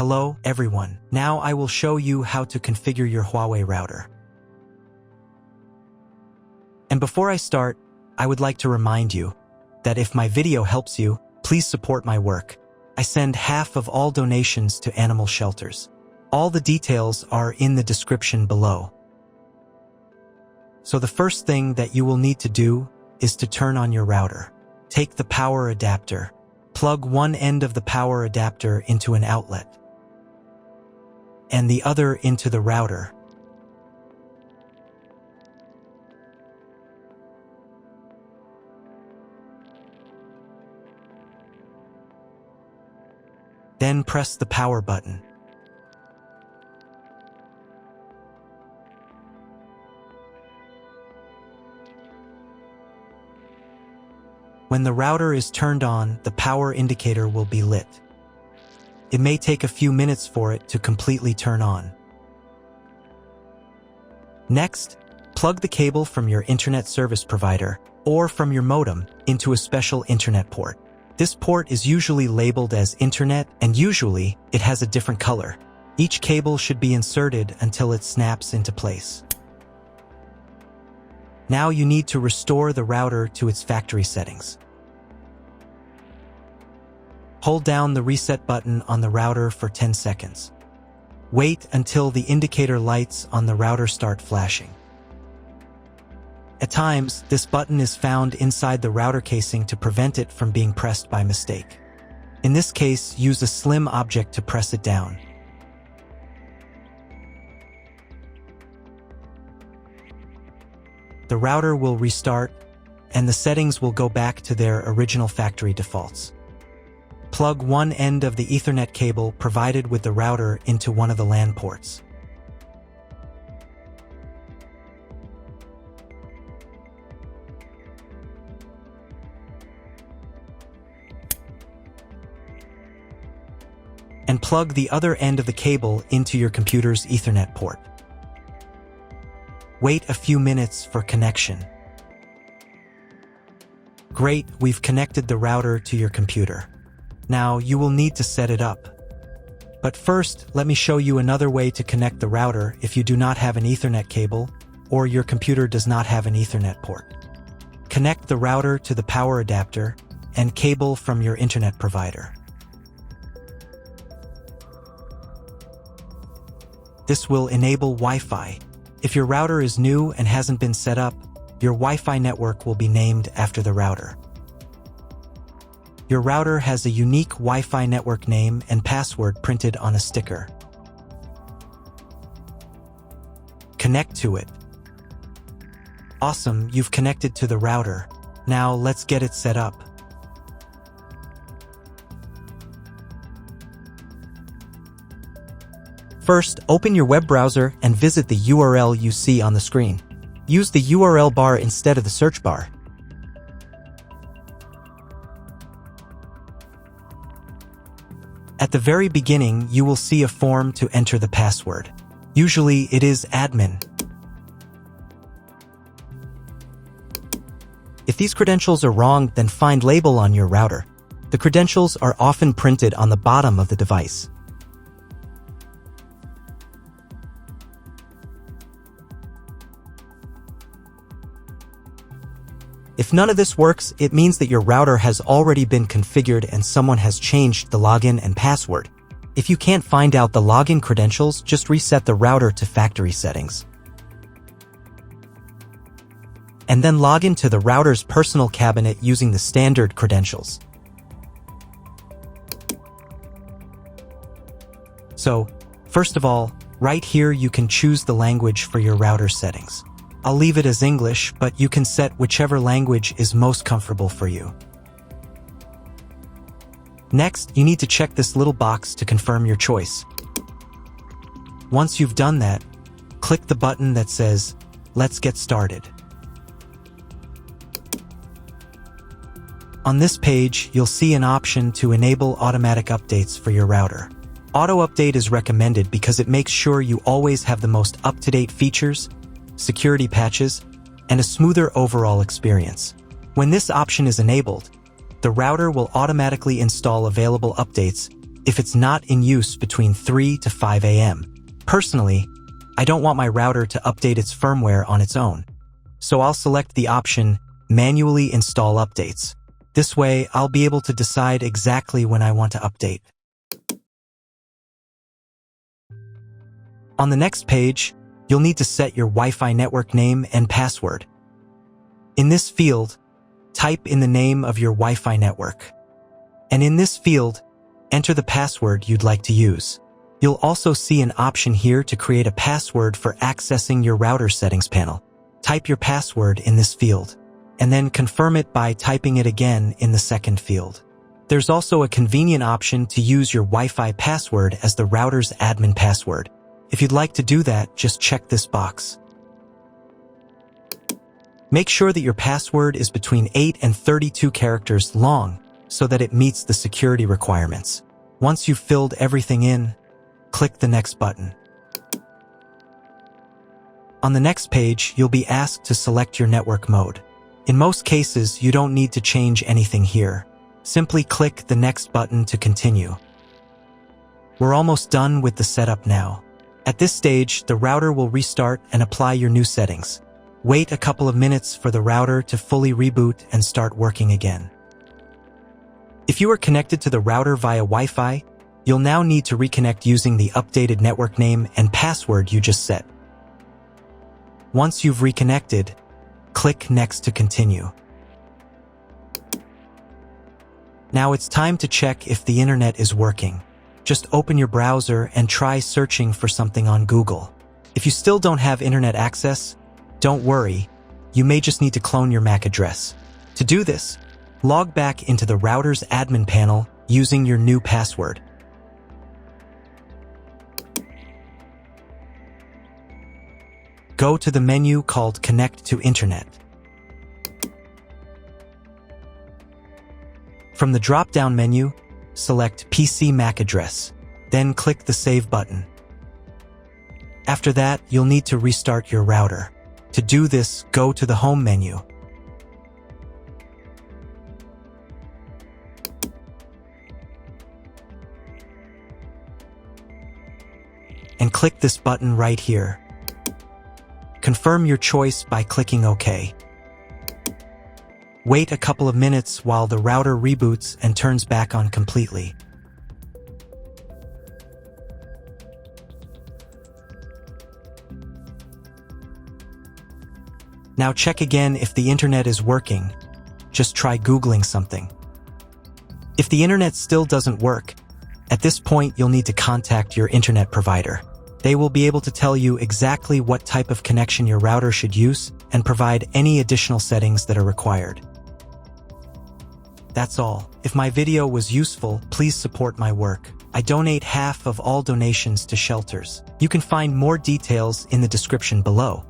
Hello, everyone. Now I will show you how to configure your Huawei router. And before I start, I would like to remind you that if my video helps you, please support my work. I send half of all donations to animal shelters. All the details are in the description below. So the first thing that you will need to do is to turn on your router. Take the power adapter. Plug one end of the power adapter into an outlet and the other into the router. Then press the power button. When the router is turned on, the power indicator will be lit. It may take a few minutes for it to completely turn on. Next, plug the cable from your internet service provider or from your modem into a special internet port. This port is usually labeled as Internet, and usually it has a different color. Each cable should be inserted until it snaps into place. Now you need to restore the router to its factory settings. Hold down the reset button on the router for 10 seconds. Wait until the indicator lights on the router start flashing. At times, this button is found inside the router casing to prevent it from being pressed by mistake. In this case, use a slim object to press it down. The router will restart, and the settings will go back to their original factory defaults. Plug one end of the Ethernet cable provided with the router into one of the LAN ports. And plug the other end of the cable into your computer's Ethernet port. Wait a few minutes for connection. Great, we've connected the router to your computer. Now you will need to set it up. But first, let me show you another way to connect the router if you do not have an Ethernet cable or your computer does not have an Ethernet port. Connect the router to the power adapter and cable from your internet provider. This will enable Wi-Fi. If your router is new and hasn't been set up, your Wi-Fi network will be named after the router. Your router has a unique Wi-Fi network name and password printed on a sticker. Connect to it. Awesome, you've connected to the router. Now let's get it set up. First, open your web browser and visit the URL you see on the screen. Use the URL bar instead of the search bar. At the very beginning, you will see a form to enter the password. Usually, it is admin. If these credentials are wrong, then find label on your router. The credentials are often printed on the bottom of the device. If none of this works, it means that your router has already been configured and someone has changed the login and password. If you can't find out the login credentials, just reset the router to factory settings. And then log into the router's personal cabinet using the standard credentials. So, first of all, right here you can choose the language for your router settings. I'll leave it as English, but you can set whichever language is most comfortable for you. Next, you need to check this little box to confirm your choice. Once you've done that, click the button that says, "Let's get started." On this page, you'll see an option to enable automatic updates for your router. Auto update is recommended because it makes sure you always have the most up-to-date features, security patches, and a smoother overall experience. When this option is enabled, the router will automatically install available updates if it's not in use between 3 to 5 a.m. Personally, I don't want my router to update its firmware on its own, so I'll select the option Manually Install Updates. This way, I'll be able to decide exactly when I want to update. On the next page, you'll need to set your Wi-Fi network name and password. In this field, type in the name of your Wi-Fi network. And in this field, enter the password you'd like to use. You'll also see an option here to create a password for accessing your router settings panel. Type your password in this field, and then confirm it by typing it again in the second field. There's also a convenient option to use your Wi-Fi password as the router's admin password. If you'd like to do that, just check this box. Make sure that your password is between 8 and 32 characters long so that it meets the security requirements. Once you've filled everything in, click the Next button. On the next page, you'll be asked to select your network mode. In most cases, you don't need to change anything here. Simply click the Next button to continue. We're almost done with the setup now. At this stage, the router will restart and apply your new settings. Wait a couple of minutes for the router to fully reboot and start working again. If you are connected to the router via Wi-Fi, you'll now need to reconnect using the updated network name and password you just set. Once you've reconnected, click Next to continue. Now it's time to check if the internet is working. Just open your browser and try searching for something on Google. If you still don't have internet access, don't worry, you may just need to clone your MAC address. To do this, log back into the router's admin panel using your new password. Go to the menu called Connect to Internet. From the drop-down menu, select PC MAC address, then click the Save button. After that, you'll need to restart your router. To do this, go to the Home menu. And click this button right here. Confirm your choice by clicking OK. Wait a couple of minutes while the router reboots and turns back on completely. Now check again if the internet is working. Just try Googling something. If the internet still doesn't work, at this point you'll need to contact your internet provider. They will be able to tell you exactly what type of connection your router should use and provide any additional settings that are required. That's all. If my video was useful, please support my work. I donate half of all donations to shelters. You can find more details in the description below.